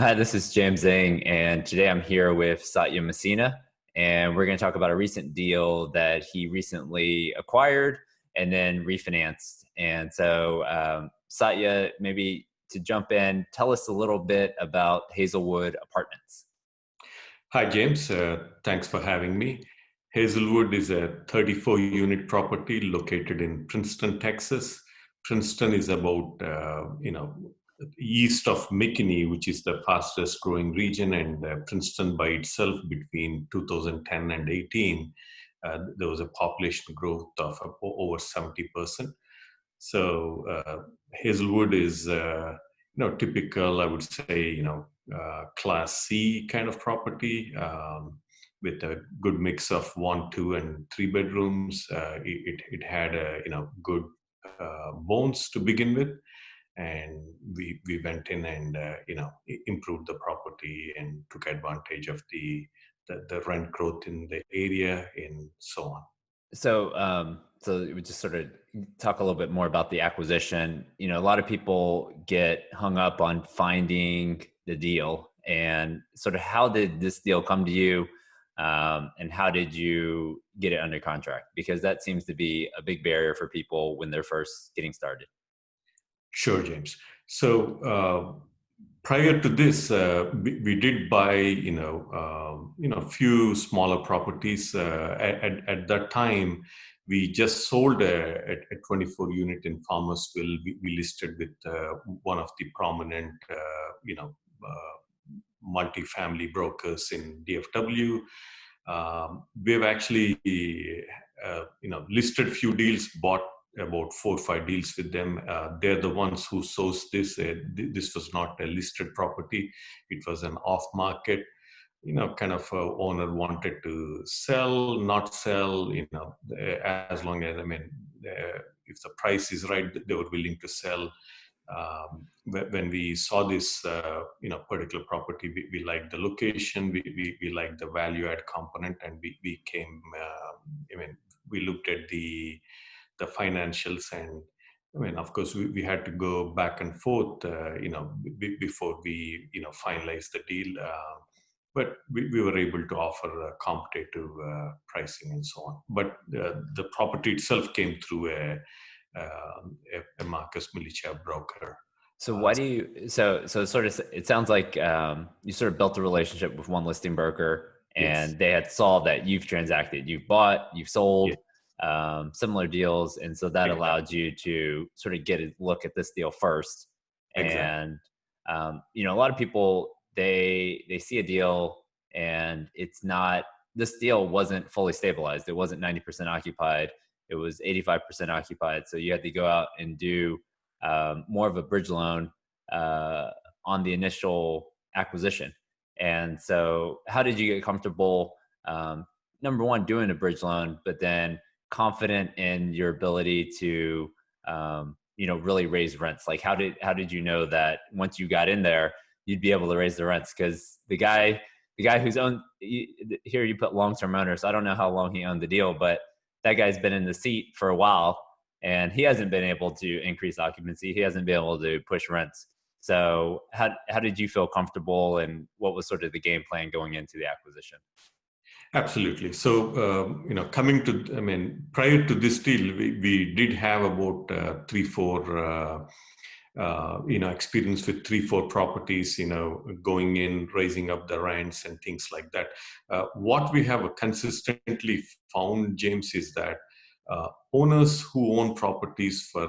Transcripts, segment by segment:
Hi, this is James Zhang, and today I'm here with Satya Masina, and we're going to talk about a recent deal that he recently acquired and then refinanced. And so, Satya, maybe to jump in, tell us a little bit about Hazelwood Apartments. Hi, James. Thanks for having me. Hazelwood is a 34-unit property located in Princeton, Texas. Princeton is about, east of McKinney, which is the fastest growing region, and Princeton by itself between 2010 and 18, there was a population growth of over 70%. So Hazelwood is, typical, I would say, Class C kind of property with a good mix of 1, 2, and 3 bedrooms. It had good bones to begin with, and we went in and improved the property and took advantage of the rent growth in the area and so on. So we just sort of talk a little bit more about the acquisition. You know, a lot of people get hung up on finding the deal, and sort of how did this deal come to you, and how did you get it under contract? Because that seems to be a big barrier for people when they're first getting started. Sure, James. So prior to this, we did buy, few smaller properties. At that time, we just sold a 24 unit in Farmersville. We listed with one of the prominent, multifamily brokers in DFW. We've actually, listed few deals, bought about 4 or 5 deals with them. They're the ones who sourced this. This was not a listed property; it was an off-market. Kind of owner wanted to sell, not sell. As long as if the price is right, they were willing to sell. When we saw this, particular property, we liked the location, we liked the value add component, and we came. We looked at the financials, and of course, we had to go back and forth, before we, finalized the deal. But we were able to offer competitive pricing and so on. But the property itself came through a Marcus Militia broker. So why do you so sort of it sounds like you sort of built a relationship with one listing broker, Yes. and they had saw that you've transacted, you've bought, you've sold Yes. similar deals, and so that allowed Exactly. you to sort of get a look at this deal first. Exactly. And a lot of people, they see a deal and it's not, this deal wasn't fully stabilized. It wasn't 90% occupied. It was 85% occupied. So you had to go out and do more of a bridge loan uh, on the initial acquisition. And so, how did you get comfortable? Number one, doing a bridge loan, but then confident in your ability to, really raise rents. Like, how did you know that once you got in there, you'd be able to raise the rents? Because the guy who's owned here, you put long term owners. I don't know how long he owned the deal, but that guy's been in the seat for a while, and he hasn't been able to increase occupancy. He hasn't been able to push rents. So how did you feel comfortable, and what was sort of the game plan going into the acquisition? Absolutely. So, coming to, prior to this deal, we did have about 3, 4, experience with 3, 4 properties, going in, raising up the rents and things like that. What we have consistently found, James, is that owners who own properties for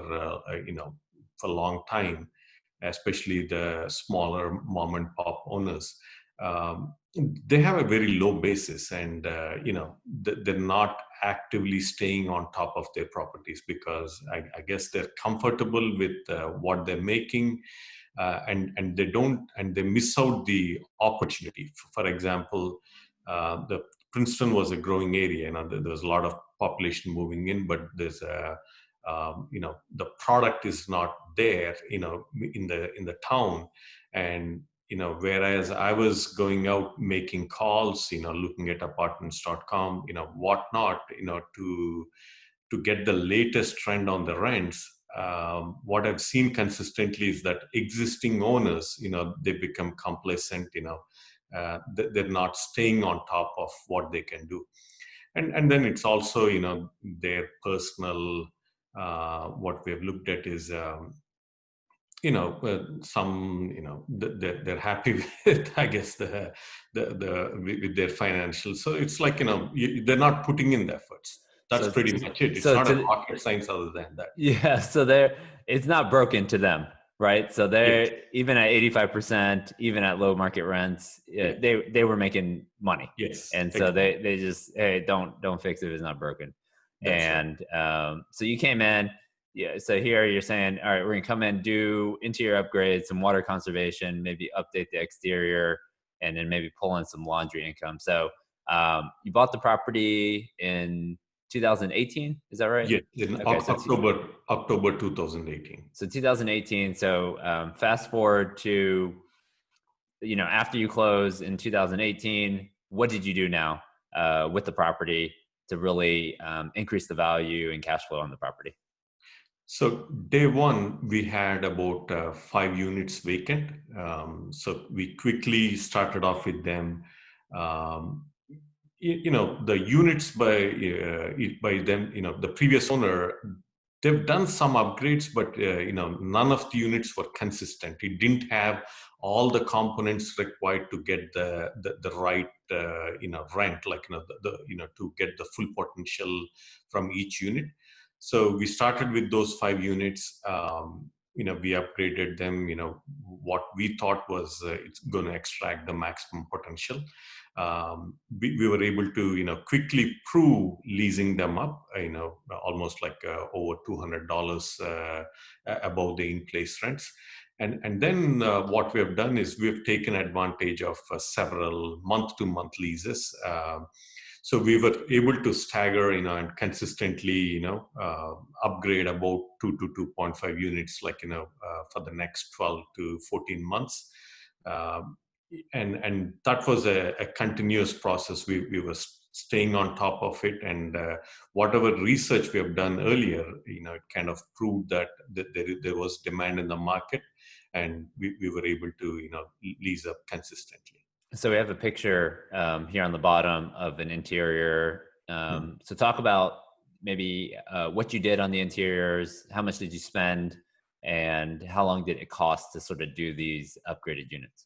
a long time, especially the smaller mom and pop owners, um, they have a very low basis, and they're not actively staying on top of their properties because I guess they're comfortable with what they're making, and they don't, and they miss out the opportunity. For example, the Princeton was a growing area. There's a lot of population moving in, but there's a the product is not there, in the town. And whereas I was going out making calls, looking at apartments.com, whatnot, to get the latest trend on the rents, what I've seen consistently is that existing owners, they become complacent. They're not staying on top of what they can do, and then it's also their personal. What we have looked at is some they're happy with, I guess, with their financials. So it's like they're not putting in the efforts. That's So, pretty much it. It's so not a to rocket science other than that. yeah, so they're it's not broken to them, right? So Yes, they're even at 85%, even at low market rents, yeah, they were making money, yes, and so exactly. they just, hey, don't fix it if it's not broken. That's right. And so you came in, yeah. So here you're saying, all right, we're gonna come in, do interior upgrades, some water conservation, maybe update the exterior, and then maybe pull in some laundry income. So you bought the property in 2018, is that right? Yes, in Okay, October 2018. so 2018. So fast forward to after you close in 2018, what did you do now with the property to really increase the value and cash flow on the property? So day one, we had about 5 units vacant. So we quickly started off with them. Um, the units by them, the previous owner, they've done some upgrades, but none of the units were consistent. It didn't have all the components required to get the right rent, like to get the full potential from each unit. So we started with those 5 units. We upgraded them. What we thought was it's going to extract the maximum potential. We were able to quickly prove leasing them up, almost like over $200 above the in-place rents. And then what we have done is we've taken advantage of several month-to-month leases. So we were able to stagger, and consistently, upgrade about 2 to 2.5 units, like for the next 12 to 14 months. Um, and that was a continuous process. We were staying on top of it, and whatever research we have done earlier, it kind of proved that there was demand in the market, and we were able to lease up consistently. So we have a picture here on the bottom of an interior. So talk about maybe what you did on the interiors, how much did you spend, and how long did it cost to sort of do these upgraded units?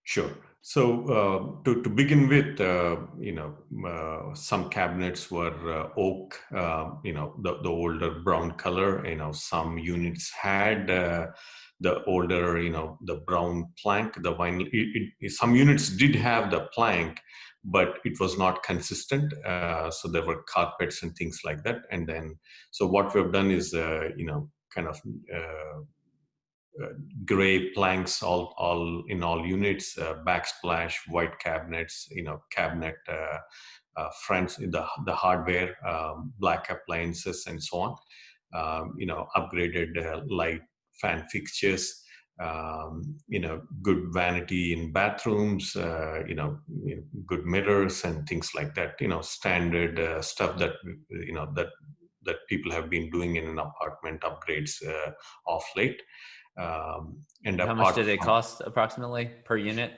Sure. So to begin with, some cabinets were oak, the older brown color. Some units had the older, the brown plank, the vinyl. Some units did have the plank, but it was not consistent. So there were carpets and things like that. And then, so what we've done is, kind of gray planks all in all units, backsplash, white cabinets, cabinet fronts, the hardware, black appliances, and so on. Upgraded light, fan fixtures, good vanity in bathrooms, good mirrors and things like that. Standard stuff that that people have been doing in an apartment upgrades of late. And How much apart did it from, cost approximately per unit?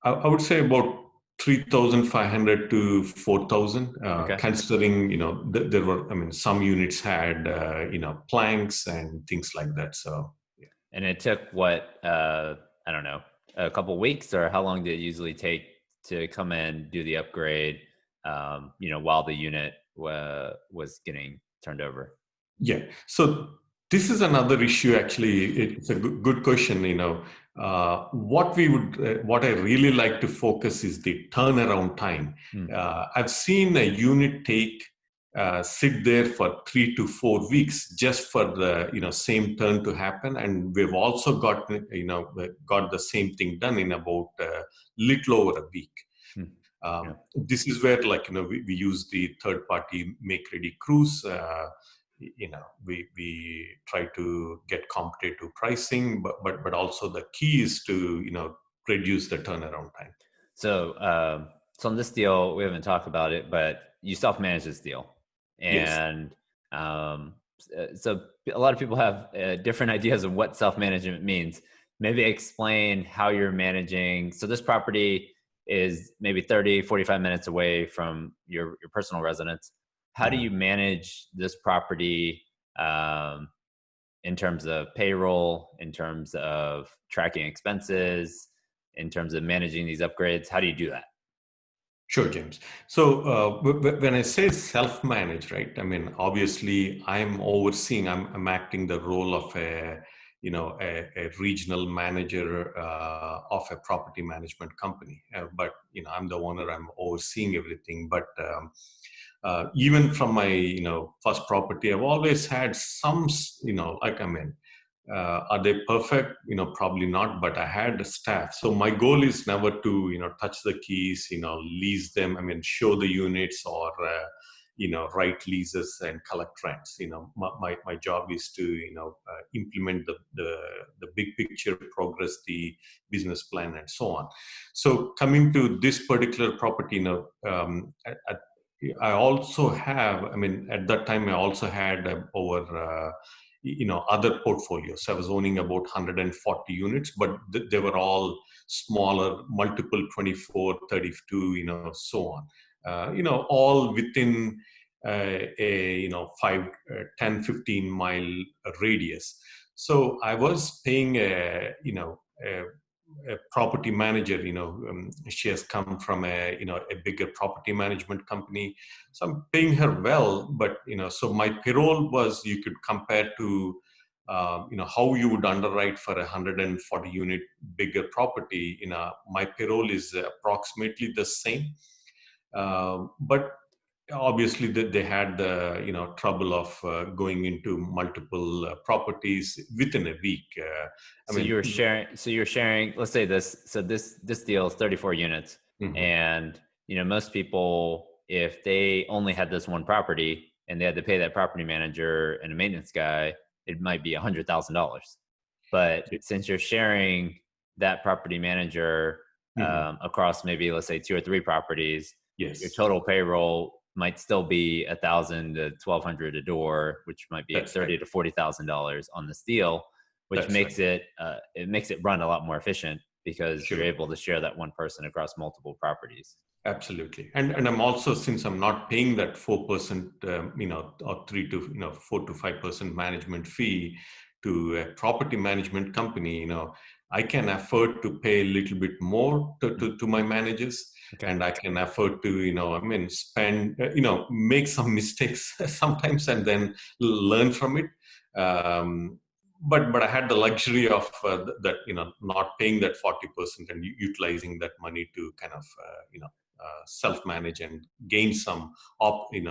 I would say about 3,500 to 4,000, Okay. considering, there were, I mean, some units had, planks and things like that. So, yeah. And it took what, I don't know, a couple weeks, or how long did it usually take to come in, do the upgrade, while the unit was getting turned over? Yeah. So this is another issue. Actually, it's a good question. What I really like to focus is the turnaround time. Hmm. I've seen a unit sit there for 3 to 4 weeks just for the same turn to happen, and we've also got the same thing done in about little over a week. Hmm. Yeah. This is where, like, we use the third party make ready crews. We try to get competitive pricing, but also the key is to reduce the turnaround time. So, so on this deal, we haven't talked about it, but you self-manage this deal, Yes. and So a lot of people have different ideas of what self-management means. Maybe explain how you're managing. So this property is maybe 30, 45 minutes away from your personal residence. How do Mhm. you manage this property um, in terms of payroll, in terms of tracking expenses, in terms of managing these upgrades? How do you do that? Sure, James. So when I say self-managed, right? I mean, obviously, I'm acting the role of a regional manager of a property management company. But I'm the owner. I'm overseeing everything. But even from my first property, I've always had some like, I mean, are they perfect? Probably not, but I had a staff. So my goal is never to, touch the keys, lease them. I mean, show the units or, write leases and collect rents. My job is to, implement the big picture, progress the business plan, and so on. So coming to this particular property, I also have, I mean, at that time, I also had over, other portfolios. I was owning about 140 units, but they were all smaller, multiple 24, 32, so on. All within a, 5, 10, 15-mile radius. So I was paying a property manager, she has come from a bigger property management company. So I'm paying her well, but, so my payroll was, you could compare to, how you would underwrite for a 140 unit bigger property. My payroll is approximately the same. But obviously they had the trouble of going into multiple properties within a week. I So you mean, were sharing. So you're sharing. Let's say this. So this deal is 34 units, mhm. and most people, if they only had this one property and they had to pay that property manager and a maintenance guy, it might be $100,000. But since you're sharing that property manager Mhm. across maybe let's say two or three properties, your Yes, total payroll might still be 1,000 to 1,200 a door, which might be that's right. $30,000 to $40,000 on this deal, which That's right. makes it makes it run a lot more efficient because you're Sure. able to share that one person across multiple properties. Absolutely. And I'm also, since I'm not paying that 4%, or 4 to 5% management fee to a property management company, I can afford to pay a little bit more to my managers, Okay. and I can afford to, I mean, spend, make some mistakes sometimes and then learn from it. But I had the luxury of that, not paying that 40% and utilizing that money to kind of, self-manage and gain some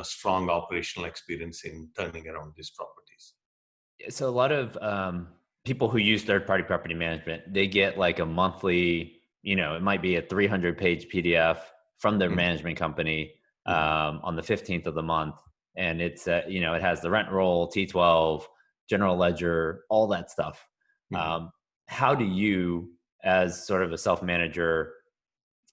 strong operational experience in turning around these properties. So a lot of people who use third-party property management, they get like a monthly, it might be a 300-page PDF from their Mhm. management company Mhm. on the 15th of the month, and it's it has the rent roll, T12, general ledger, all that stuff. Mhm. Um, how do you, as sort of a self-manager,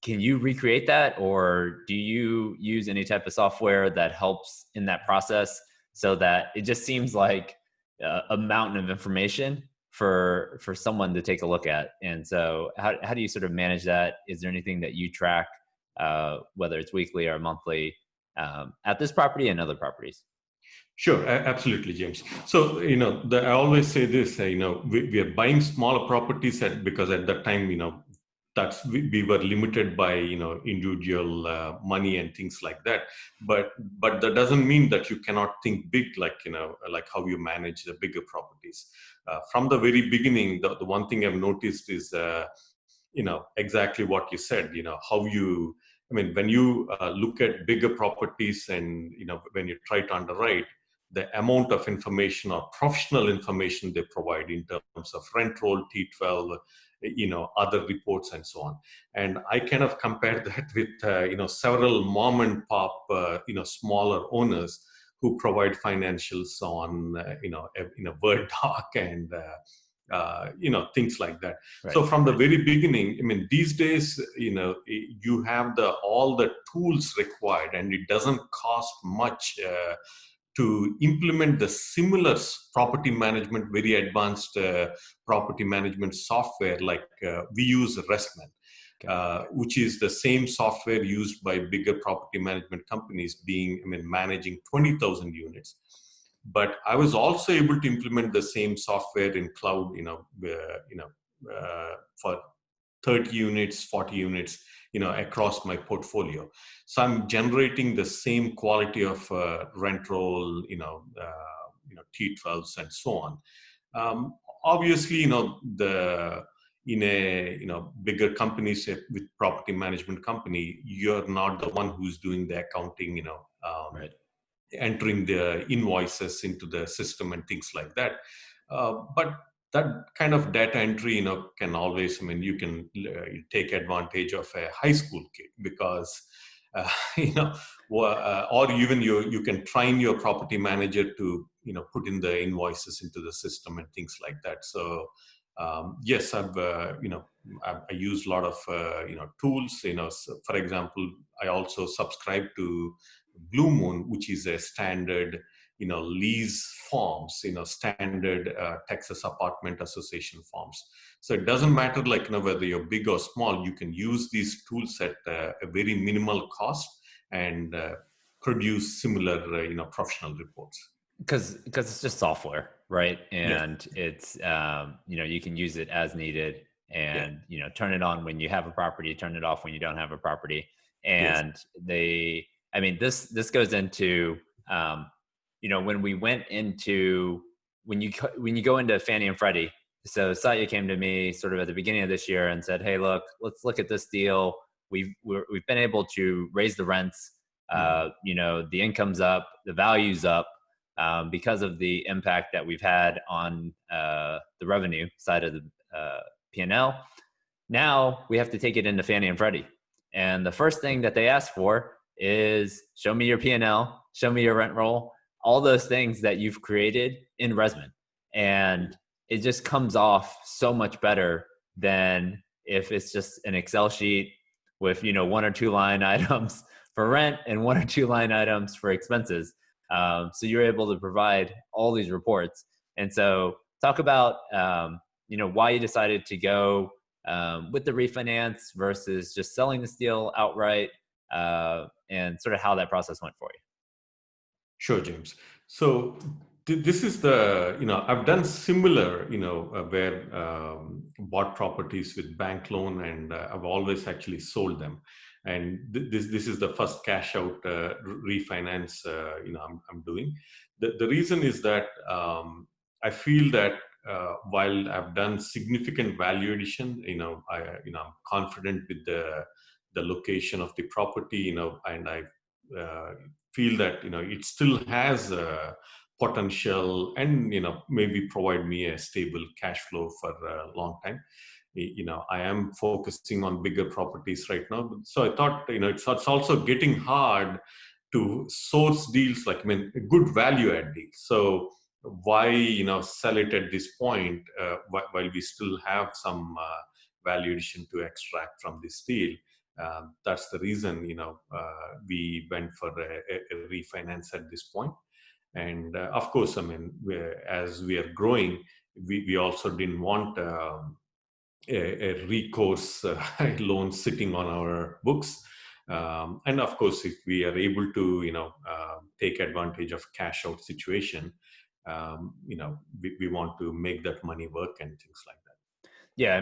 can you recreate that, or do you use any type of software that helps in that process so that it just seems like a mountain of information for someone to take a look at? And so how do you sort of manage that? Is there anything that you track, whether it's weekly or monthly, at this property and other properties? Sure, absolutely, James. So, I always say this, we are buying smaller properties because at that time, we were limited by, individual money and things like that. But that doesn't mean that you cannot think big, like, like how you manage the bigger properties. From the very beginning, the one thing I've noticed is, exactly what you said, how you, I mean, when you look at bigger properties and, when you try to underwrite, the amount of information or professional information they provide in terms of rent roll, T12, other reports and so on. And I kind of compare that with, several mom and pop, smaller owners who provide financials on, in a Word doc and, things like that. Right. So from the very beginning, I mean, these days, you have all the tools required, and it doesn't cost much to implement the similar property management, very advanced property management software, like we use Restman, which is the same software used by bigger property management companies, managing 20,000 units. But I was also able to implement the same software in cloud, for 30 units, 40 units, across my portfolio. So I'm generating the same quality of rent roll, T12s and so on. Obviously, in a bigger companies with property management company, you're not the one who's doing the accounting, Right. entering the invoices into the system and things like that. But that kind of data entry, can always, you can take advantage of a high school kid, because, or even you can train your property manager to, put in the invoices into the system and things like that. So, yes, I use a lot of, tools, so for example, I also subscribe to Blue Moon, which is a standard, lease forms, standard Texas Apartment Association forms. So it doesn't matter, like, whether you're big or small, you can use these tools at a very minimal cost and produce similar, professional reports. Because it's just software, right? Yes. And it's you can use it as needed, Yeah. and turn it on when you have a property, turn it off when you don't have a property. Yes. And this goes into when we went into when you go into Fannie and Freddie. So Satya came to me sort of at the beginning of this year and said, "Hey, look, let's look at this deal. We've been able to raise the rents. The income's up, the value's up." Because of the impact that we've had on the revenue side of the P&L. Now we have to take it into Fannie and Freddie. And the first thing that they ask for is, show me your P&L, show me your rent roll, all those things that you've created in Resman. And it just comes off so much better than if it's just an Excel sheet with, one or two line items for rent and one or two line items for expenses. So you're able to provide all these reports. And so talk about, why you decided to go with the refinance versus just selling this deal outright, and sort of how that process went for you. Sure, James. So this is the, I've done similar, where bought properties with bank loan, and I've always actually sold them. And this is the first cash out refinance, I'm doing. The reason is that I feel that while I've done significant value addition, I'm confident with the location of the property, and I feel that it still has potential, and maybe provide me a stable cash flow for a long time. I am focusing on bigger properties right now, so I thought it's also getting hard to source deals, like good value add deals. So why sell it at this point while we still have some value addition to extract from this deal. That's the reason we went for a refinance at this point. And of course, as we are growing, we also didn't want a recourse loan sitting on our books. And of course, if we are able to take advantage of cash out situation, we want to make that money work and things like that. Yeah,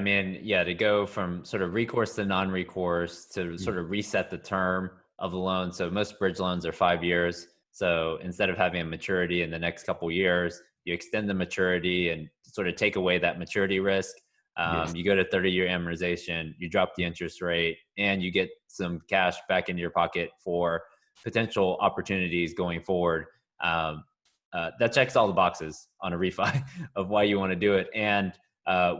to go from sort of recourse to non-recourse to sort of reset the term of the loan. So most bridge loans are 5 years. So instead of having a maturity in the next couple of years, you extend the maturity and sort of take away that maturity risk. Yes. You go to 30-year amortization, you drop the interest rate, and you get some cash back into your pocket for potential opportunities going forward. That checks all the boxes on a refi of why you want to do it. And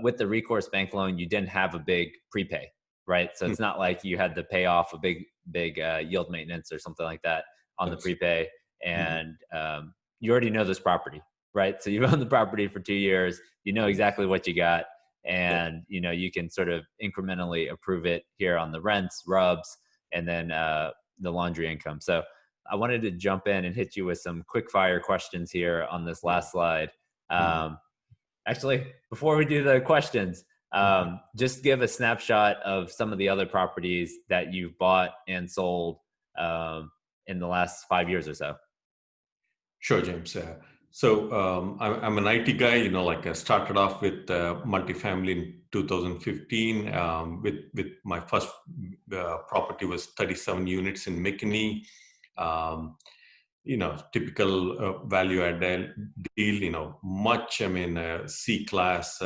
with the recourse bank loan, you didn't have a big prepay, right? So it's not like you had to pay off a big yield maintenance or something like that on the prepay. And you already know this property, right? So you've owned the property for 2 years, you know exactly what you got. And, you can sort of incrementally approve it here on the rents, rubs, and then the laundry income. So I wanted to jump in and hit you with some quick fire questions here on this last slide. Mhm. Actually, before we do the questions, Mhm. just give a snapshot of some of the other properties that you've bought and sold in the last 5 years or so. Sure, James. I'm an IT guy. Like I started off with multifamily in 2015. With my first property was 37 units in McKinney. Um, Typical value add deal. Much. I mean, C class.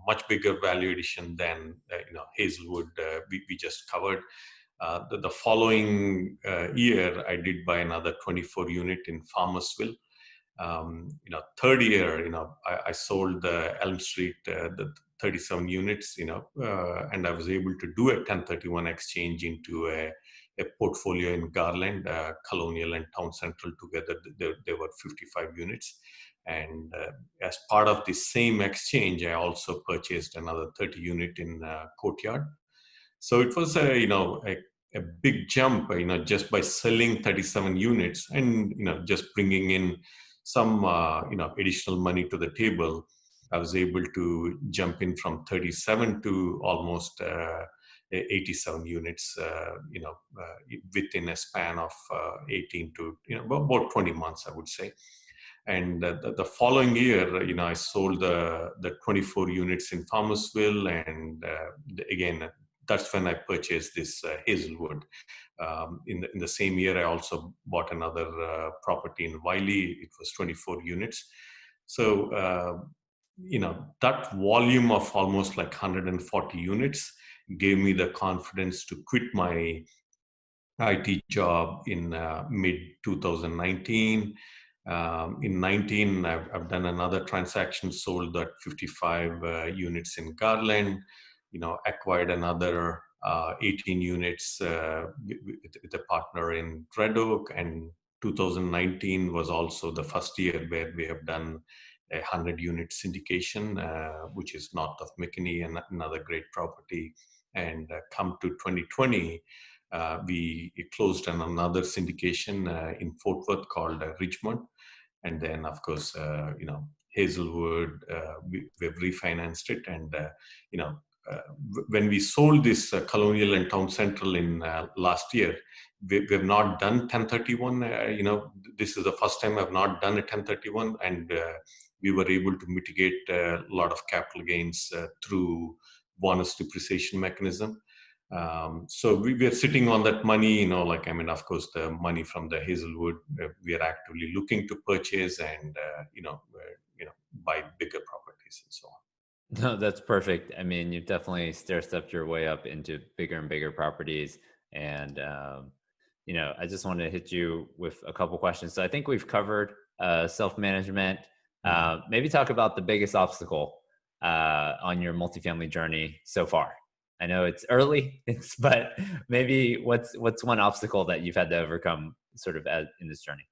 Much bigger value addition than Hazelwood we just covered. The following year, I did buy another 24 unit in Farmersville. Third year, I sold the Elm Street, the 37 units, and I was able to do a 1031 exchange into a portfolio in Garland, Colonial and Town Central together. There were 55 units. And as part of the same exchange, I also purchased another 30 unit in Courtyard. So it was a big jump, just by selling 37 units and just bringing in some additional money to the table. I was able to jump in from 37 to almost 87 units, within a span of 18 to about 20 months, I would say. And the following year, I sold the 24 units in Farmersville, and again, that's when I purchased this Hazelwood. In the same year, I also bought another property in Wiley. It was 24 units. So, that volume of almost like 140 units gave me the confidence to quit my IT job in mid 2019. In 19, I've done another transaction, sold that 55 units in Garland, acquired another 18 units with a partner in Red Oak, and 2019 was also the first year where we have done a 100-unit syndication, which is north of McKinney, and another great property. And come to 2020, we closed on another syndication in Fort Worth called Richmond. And then, of course, Hazelwood, we've refinanced it. And, when we sold this Colonial and Town Central in last year, we've not done 1031. This is the first time I've not done a 1031. And we were able to mitigate a lot of capital gains through bonus depreciation mechanism. So we are sitting on that money, of course, the money from the Hazelwood, we are actively looking to purchase and, buy bigger properties and so on. No, that's perfect. I mean, you've definitely stair-stepped your way up into bigger and bigger properties. And, I just want to hit you with a couple questions. So I think we've covered self-management. Maybe talk about the biggest obstacle on your multifamily journey so far. I know it's early, but maybe what's one obstacle that you've had to overcome sort of in this journey?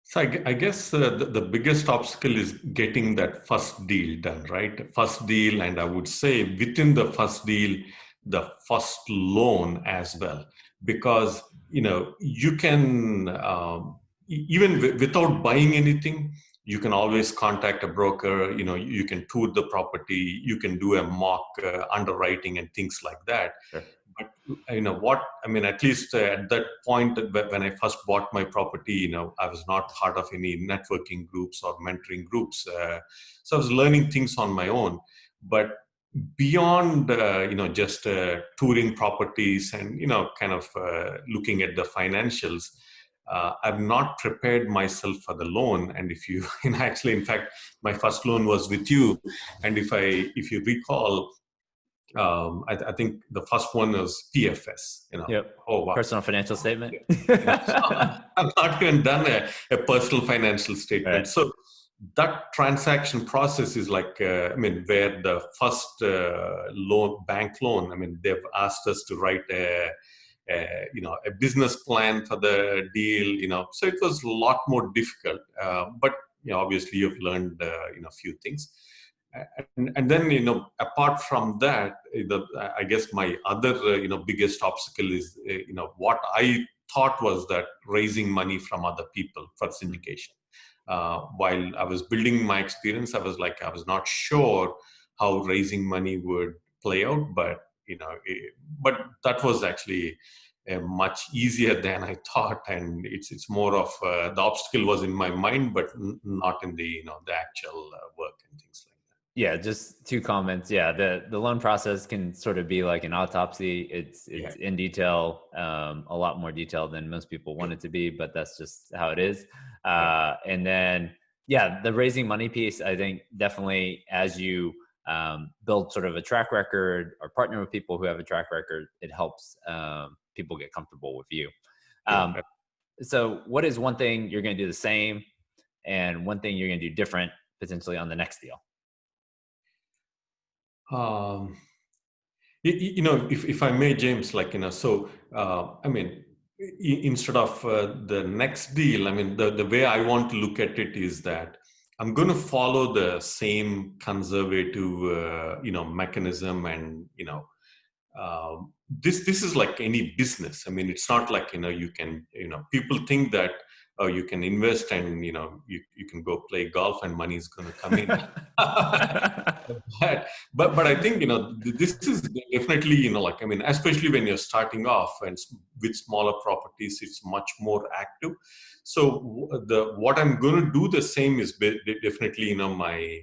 So I guess the biggest obstacle is getting that first deal done, right? First deal, and I would say within the first deal, the first loan as well, because you can even without buying anything, you can always contact a broker. You can tour the property, you can do a mock underwriting and things like that. Sure. But what I mean, at least at that point when I first bought my property, I was not part of any networking groups or mentoring groups, so I was learning things on my own. But beyond just touring properties and kind of looking at the financials, I've not prepared myself for the loan. And if you actually, in fact, my first loan was with you, and if you recall, I think the first one was PFS. Yep. Oh wow! Personal financial statement. So I've not even done a personal financial statement. Right. So that transaction process is like, where the first bank loan. They've asked us to write a business plan for the deal. So it was a lot more difficult. But obviously, you've learned a few things. and then, apart from that, I guess my other biggest obstacle is what I thought was that raising money from other people for syndication. While I was building my experience, I was not sure how raising money would play out, but but that was actually much easier than I thought, and it's more of the obstacle was in my mind, but not in the actual work and things like that. Yeah, just two comments. Yeah, the loan process can sort of be like an autopsy. Yeah, It's in detail, a lot more detail than most people want it to be, but that's just how it is. yeah, And then, yeah, the raising money piece, I think definitely as you build sort of a track record or partner with people who have a track record, it helps people get comfortable with you. sure. Um, so, what is one thing you're going to do the same, and one thing you're going to do different potentially on the next deal? Um, if I may, James, so I mean, instead of the next deal, I mean, the way I want to look at it is that I'm going to follow the same conservative, mechanism, and this is like any business. I mean, it's not like you can people think that you can invest and you can go play golf and money is going to come in. But I think this is definitely like, I mean, especially when you're starting off and with smaller properties, it's much more active. So the what I'm going to do the same is definitely my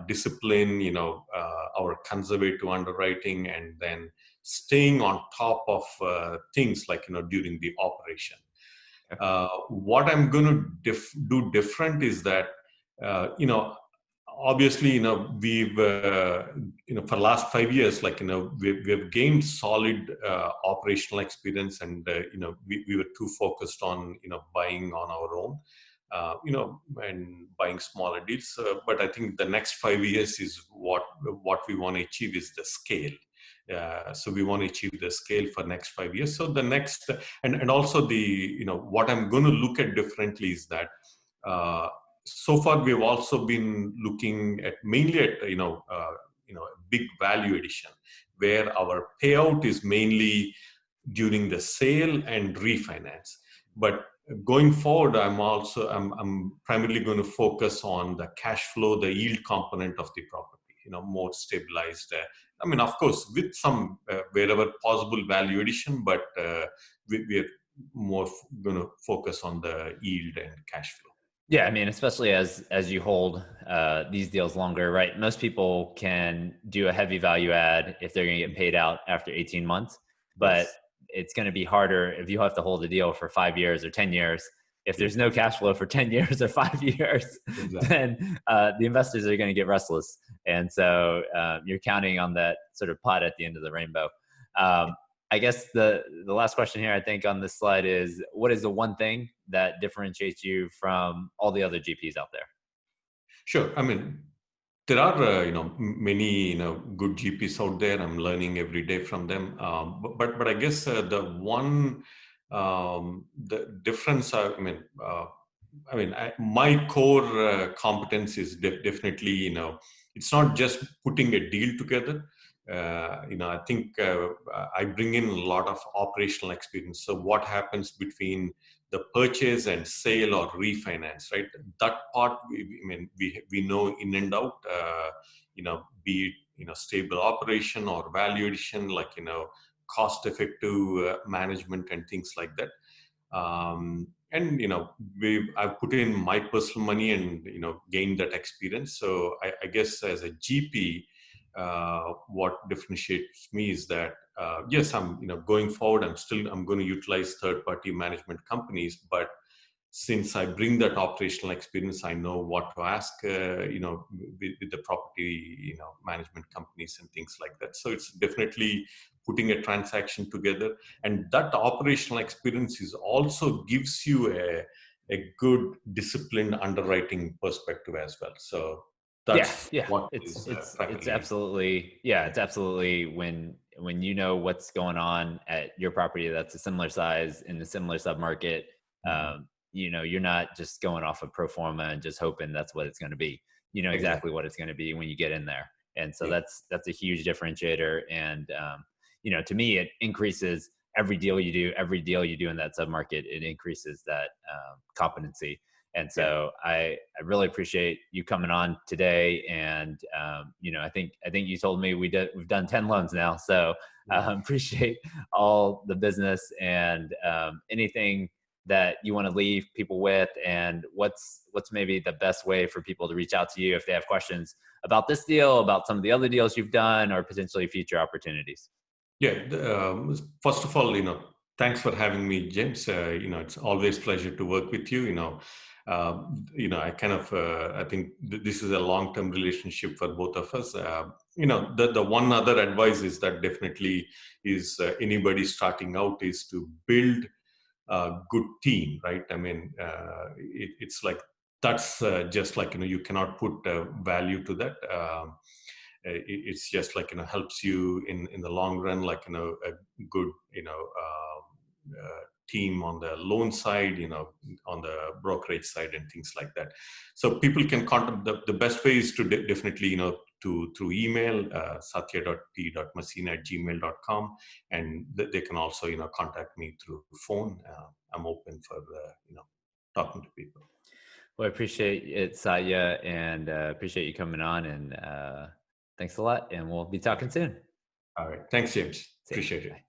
discipline, our conservative underwriting, and then staying on top of things like during the operation. What I'm going to do different is that obviously we've for last 5 years, we've gained solid operational experience, and we were too focused on buying on our own, and buying smaller deals. But I think the next 5 years is what we want to achieve is the scale. So we want to achieve the scale for next 5 years. So the next, and also the what I'm going to look at differently is that so far we've also been looking at mainly at big value addition, where our payout is mainly during the sale and refinance. But going forward, I'm primarily going to focus on the cash flow, the yield component of the property, more stabilized. I mean, of course, with some wherever possible value addition, but we're more going to focus on the yield and cash flow. Yeah, I mean, especially as you hold these deals longer, right? Most people can do a heavy value add if they're going to get paid out after 18 months, but Yes, it's going to be harder if you have to hold a deal for 5 years or 10 years. If yeah, there's no cash flow for 10 years or 5 years, exactly. then the investors are going to get restless. And so you're counting on that sort of pot at the end of the rainbow. I guess the last question here, I think, on this slide is, what is the one thing that differentiates you from all the other GPs out there? Sure. I mean, there are many good GPs out there. I'm learning every day from them. But I guess the difference. My core competence is definitely it's not just putting a deal together. I think I bring in a lot of operational experience. So what happens between the purchase and sale or refinance, right? That part, we know in and out. Be it stable operation or value addition, like cost effective management and things like that. And I've put in my personal money and gained that experience. So I guess as a GP, what differentiates me is that yes, I'm going forward, I'm going to utilize third party management companies, but since I bring that operational experience, I know what to ask, with the property, management companies and things like that. So it's definitely putting a transaction together, and that operational experience is also gives you a good disciplined underwriting perspective as well. So Yeah, that's yeah, what it's is it's it's primarily. absolutely, yeah, it's absolutely when you know what's going on at your property that's a similar size in the similar submarket. Mhm. You're not just going off of pro forma and just hoping that's what it's going to be. you know exactly Exactly. what it's going to be when you get in there. And so Yeah. that's a huge differentiator. And you know, to me, it increases every deal you do in that submarket. It increases that competency. And Yeah. so I really appreciate you coming on today. And you know, I think you told me we've done 10 loans now. So Yeah. appreciate all the business and anything that you want to leave people with, and what's maybe the best way for people to reach out to you if they have questions about this deal, about some of the other deals you've done, or potentially future opportunities. Yeah. First of all, thanks for having me, James. It's always pleasure to work with you. I think this is a long-term relationship for both of us. The one other advice is that definitely is anybody starting out is to build a good team, right? I mean, it's like that's just like you cannot put value to that. It's just like helps you in the long run, like a good team on the loan side, on the brokerage side and things like that. So people can contact the best way is to definitely through email, satya.p.masina@gmail.com, and they can also contact me through phone. I'm open for talking to people. Well, I appreciate it, Satya, and appreciate you coming on. And thanks a lot. And we'll be talking soon. All right, thanks, James. See ya. Appreciate it. Bye.